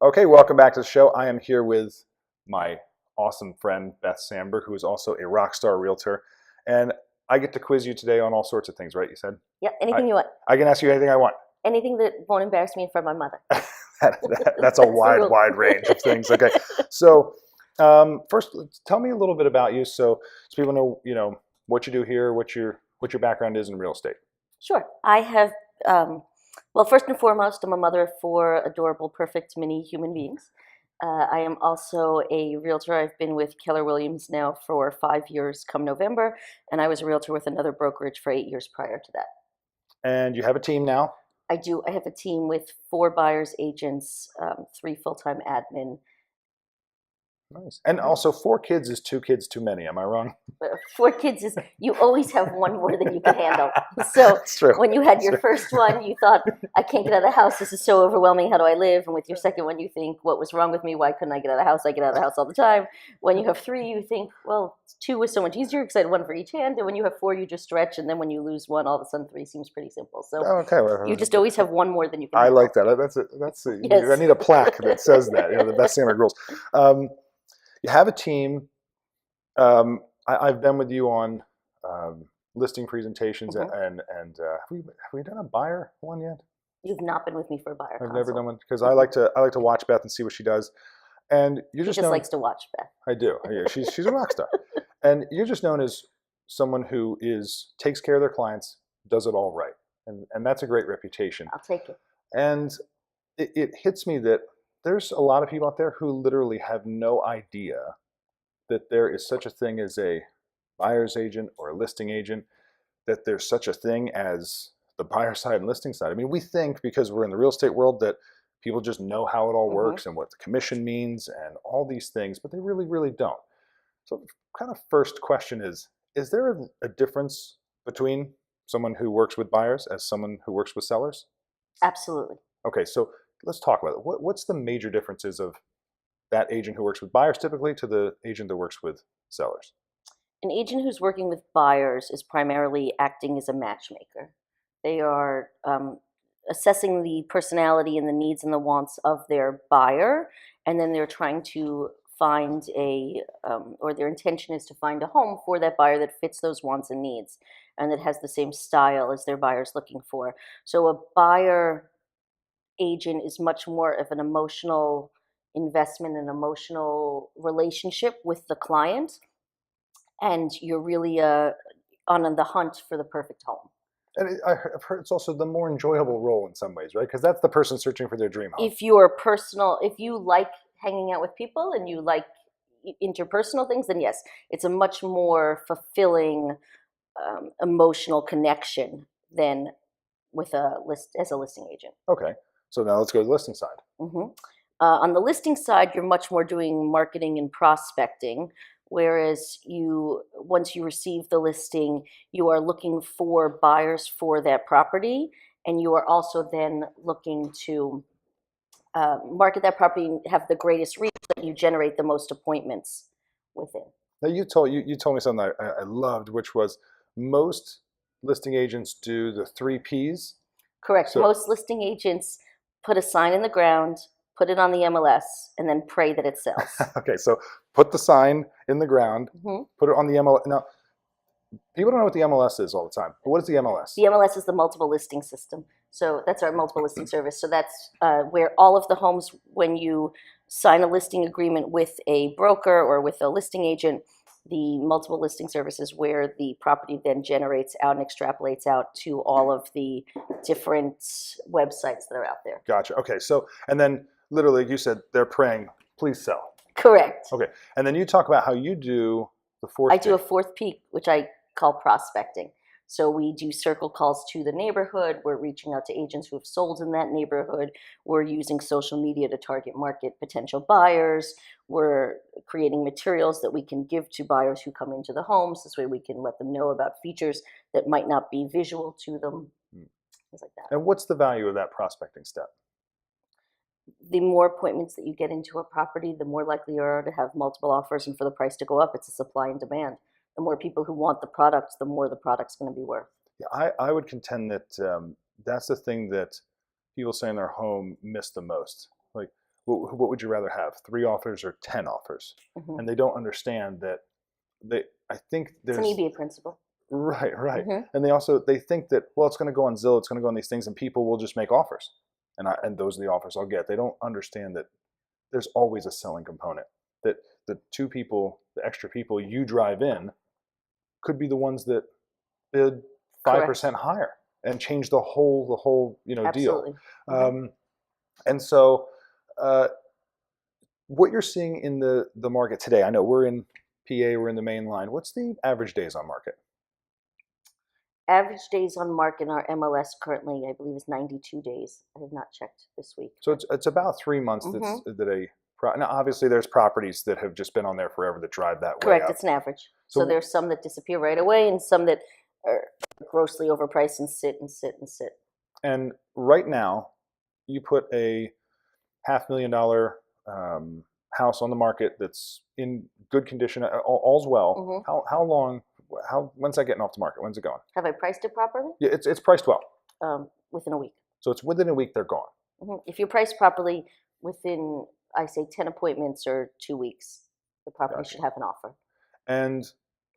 Okay, welcome back to the show. I am here with my awesome friend, Beth Samberg, who is also a rock star realtor. And I get to quiz you today on all sorts of things, right? You said? Yeah, I, anything you want. I can ask you anything I want. Anything that won't embarrass me in front of my mother. That's a That's the wide, rule. wide range of things. Okay, so first, tell me a little bit about you, so people know, what you do here, what your background is in real estate. Sure. I have, well, first and foremost, I'm a mother of four adorable, perfect mini human beings. I am also a realtor. I've been with Keller Williams now for 5 years come November, and I was a realtor with another brokerage for 8 years prior to that. And you have a team now. I do. I have a team with four buyers agents, three full-time admin. Nice. And also, 4 kids is 2 kids too many. Am I wrong? Four kids is you always have one more than you can handle. So That's true. when you had That's your true. first one, you thought, I can't get out of the house. This is so overwhelming. How do I live? And with your second one, you think, what was wrong with me? Why couldn't I get out of the house? I get out of the house all the time. When you have three, you think, well, two was so much easier because I had one for each hand. And when you have four, you just stretch. And then when you lose one, all of a sudden three seems pretty simple. So Okay. you just always have one more than you can I handle. like that. That's Yes. I need a plaque that says that. The Beth Samberg rules. You have a team. I've been with you on listing presentations, Mhm. and have we done a buyer one yet? You've not been with me for a buyer I've consult. never done one because I like to watch Beth and see what she does. And you're He just just known. likes to watch Beth. I do. Yeah, she's a rock star, and you're just known as someone who takes care of their clients, does it all right, and that's a great reputation. I'll take it. And it hits me that there's a lot of people out there who literally have no idea that there is such a thing as a buyer's agent or a listing agent, that there's such a thing as the buyer side and listing side. I mean, we think because we're in the real estate world that people just know how it all Mhm. works and what the commission means and all these things, but they really, really don't. So, kind of first question is there a difference between someone who works with buyers as someone who works with sellers? Absolutely. Okay, so let's talk about it. What's the major differences of that agent who works with buyers typically to the agent that works with sellers? An agent who's working with buyers is primarily acting as a matchmaker. They are assessing the personality and the needs and the wants of their buyer, and then they're trying to find or their intention is to find a home for that buyer that fits those wants and needs and that has the same style as their buyer's looking for. So a buyer agent is much more of an emotional investment, an emotional relationship with the client, and you're really on the hunt for the perfect home. And I've heard it's also the more enjoyable role in some ways, right? Because that's the person searching for their dream home. If you like hanging out with people and you like interpersonal things, then yes, it's a much more fulfilling emotional connection than with a listing agent. Okay, so now let's go to the listing side. Hmm. On the listing side, you're much more doing marketing and prospecting, whereas once you receive the listing, you are looking for buyers for that property, and you are also then looking to market that property and have the greatest reach that you generate the most appointments within. Now you told me something I loved, which was most listing agents do the 3 Ps. Correct. So Most listing agents put a sign in the ground, put it on the MLS, and then pray that it sells. okay, so put the sign in the ground, Hmm. put it on the MLS. Now people don't know what the MLS is all the time. But what is the MLS? The MLS is the multiple listing system. So that's our multiple listing service. So that's where all of the homes, when you sign a listing agreement with a broker or with a listing agent, the multiple listing service is where the property then generates out and extrapolates out to all of the different websites that are out there. Gotcha. Okay, so and then literally you said they're praying, please sell. Correct. Okay, and then you talk about how you do the fourth. I do a fourth peak, which I call prospecting. So we do circle calls to the neighborhood. We're reaching out to agents who have sold in that neighborhood. We're using social media to target market potential buyers. We're creating materials that we can give to buyers who come into the homes. This way we can let them know about features that might not be visual to them, things like that. And what's the value of that prospecting step? The more appointments that you get into a property, the more likely you are to have multiple offers and for the price to go up. It's a supply and demand. The more people who want the product, the more the product's going to be worth. Yeah, I would contend that that's the thing that people say in their home miss the most. Like what would you rather have, 3 offers or 10 offers? Hmm. And they don't understand that they, I think It's an there's, EBA principle. right, right. Hmm. And they think that, well, it's going to go on Zillow, it's going to go on these things, and people will just make offers, and those are the offers I'll get. They don't understand that there's always a selling component. That the two people, the extra people you drive in, could be the ones that bid five Correct. percent higher and change the whole deal. Absolutely. Hmm. Um, and so, uh, what you're seeing in the market today, I know we're in PA, we're in the main line. What's the average days on market? Average days on market in our MLS currently, I believe, is 92 days. I have not checked this week, So but it's about 3 months hmm, now obviously there's properties that have just been on there forever that drive that way correct. up. It's an average. So So there's some that disappear right away, and some that are grossly overpriced and sit and sit and sit. and right now, you put a $500,000 house on the market that's in good condition, all's well. Hmm. How long? When's that getting off the market? When's it going? Have I priced it properly? Yeah, it's priced well, Within a week. so it's within a week they're gone. Hmm. If you're priced properly within, I say, 10 appointments or 2 weeks, the property Gotcha. should have an offer. And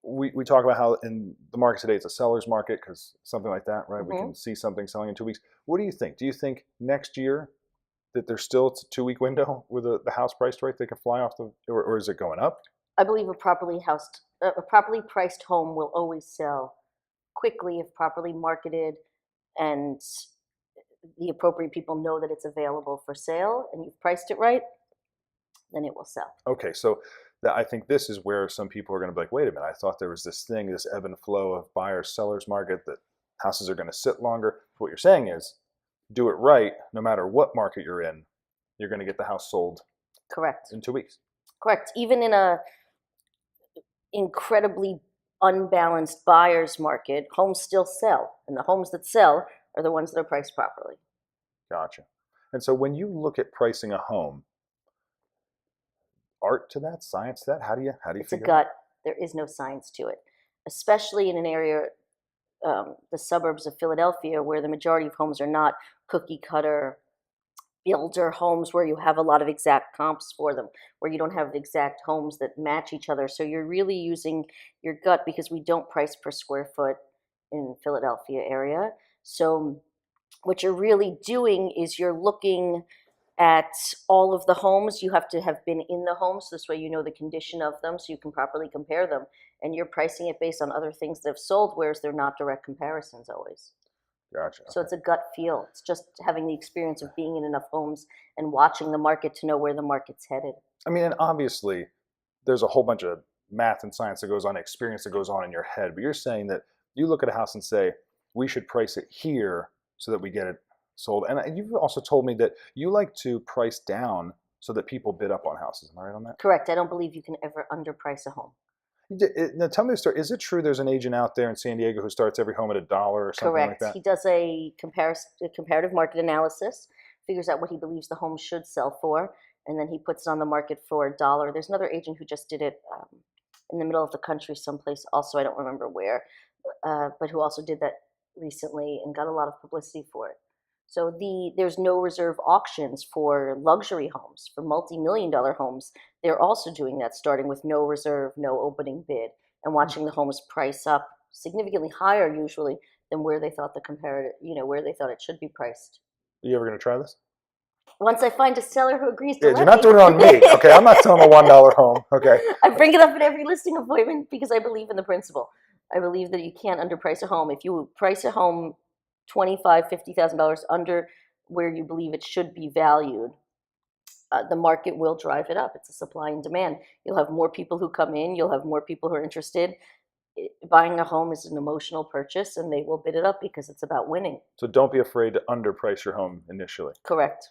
we talk about how in the market today it's a seller's market because something like that, right? We Hmm. can see something selling in 2 weeks. What do you think? Do you think next year that there's still it's a 2 week window with the house priced right? They can fly off or is it going up? I believe a properly priced home will always sell quickly if properly marketed, and the appropriate people know that it's available for sale and you've priced it right, then it will sell. Okay, so I think this is where some people are going to be like, wait a minute, I thought there was this thing, this ebb and flow of buyers, sellers market that houses are going to sit longer. What you're saying is do it right, no matter what market you're in, you're going to get the house sold Correct. in 2 weeks. Correct. Even in a incredibly unbalanced buyer's market, homes still sell, and the homes that sell are the ones that are priced properly. Gotcha. And so when you look at pricing a home, art to that, science to that, how do you It's a figure it out? gut. There is no science to it, especially in an area, the suburbs of Philadelphia, where the majority of homes are not cookie cutter builder homes where you have a lot of exact comps for them, where you don't have exact homes that match each other. So you're really using your gut because we don't price per square foot in Philadelphia area. So what you're really doing is you're looking at all of the homes. You have to have been in the homes. This way you know the condition of them so you can properly compare them. And you're pricing it based on other things that have sold, whereas they're not direct comparisons always. Gotcha. So Okay. it's a gut feel. It's just having the experience of being in enough homes and watching the market to know where the market's headed. I mean, and obviously there's a whole bunch of math and science that goes on, experience that goes on in your head, but you're saying that you look at a house and say, we should price it here so that we get it sold. And you've also told me that you like to price down so that people bid up on houses. Am I right on that? Correct. I don't believe you can ever underprice a home. Now tell me the story. Is it true there's an agent out there in San Diego who starts every home at $1 or something like Correct. that? He does a comparative market analysis, figures out what he believes the home should sell for, and then he puts it on the market for $1. There's another agent who just did it in the middle of the country, someplace also, I don't remember where, but who also did that recently and got a lot of publicity for it. So there's no reserve auctions for luxury homes, for multi-million-dollar homes. They're also doing that, starting with no reserve, no opening bid, and Hmm. watching the homes price up significantly higher usually than where they thought the comparative, where they thought it should be priced. Are you ever going to try this? Once I find a seller who agrees to Yeah, you're let not me. doing it on me. Okay, I'm not selling a $1 home. Okay. I bring it up at every listing appointment because I believe in the principle. I believe that you can't underprice a home. If you price a home $50,000 under where you believe it should be valued, the market will drive it up. It's a supply and demand. You'll have more people who come in. You'll have more people who are interested. Buying a home is an emotional purchase, and they will bid it up because it's about winning. So don't be afraid to underprice your home initially. Correct.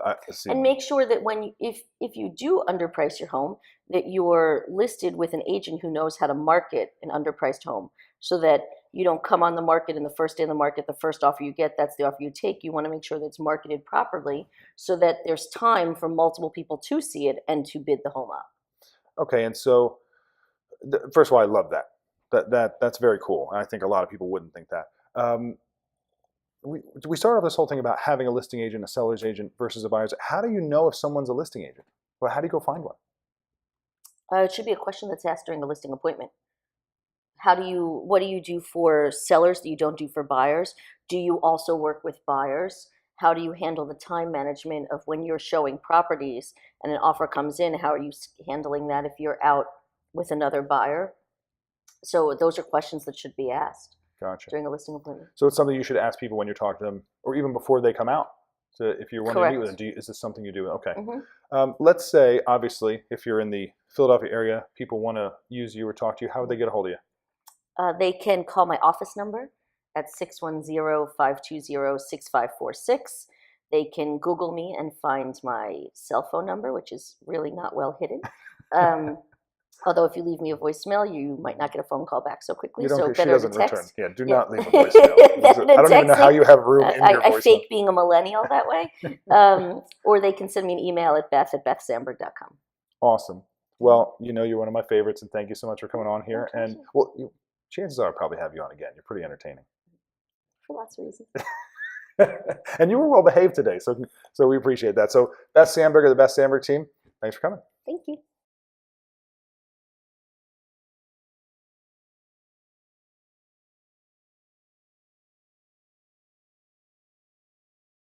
I see. And make sure that if you do underprice your home, that you're listed with an agent who knows how to market an underpriced home, so that you don't come on the market and the first day in the market, the first offer you get, that's the offer you take. You want to make sure that it's marketed properly so that there's time for multiple people to see it and to bid the home up. Okay, and so first of all, I love that. That's very cool. I think a lot of people wouldn't think that. Um, we started off this whole thing about having a listing agent, a seller's agent versus a buyer's. How do you know if someone's a listing agent? Well, how do you go find one? It should be a question that's asked during a listing appointment. What do you do for sellers that you don't do for buyers? Do you also work with buyers? How do you handle the time management of when you're showing properties and an offer comes in? How are you handling that if you're out with another buyer? So those are questions that should be asked Gotcha. during a listing appointment. So it's something you should ask people when you're talking to them, or even before they come out. So if you're wanting to meet with them, is this something you do? Okay. Let's say, obviously, if you're in the Philadelphia area, people want to use you or talk to you. How would they get a hold of you? They can call my office number at 610-520-6546. They can Google me and find my cell phone number, which is really not well hidden. Although if you leave me a voicemail, you might not get a phone call back so quickly. So she better to doesn't text. return. Yeah, do not leave a voicemail. I don't even know how you have room in your voicemail. I fake being a millennial that way. Or they can send me an email at beth@bethsamberg.com. Awesome. Well, you're one of my favorites, and thank you so much for coming on here. And chances are I'll probably have you on again. You're pretty entertaining. For lots of reasons. And you were well behaved today, so we appreciate that. So Beth Samberg of the Beth Samberg Team, thanks for coming. Thank you.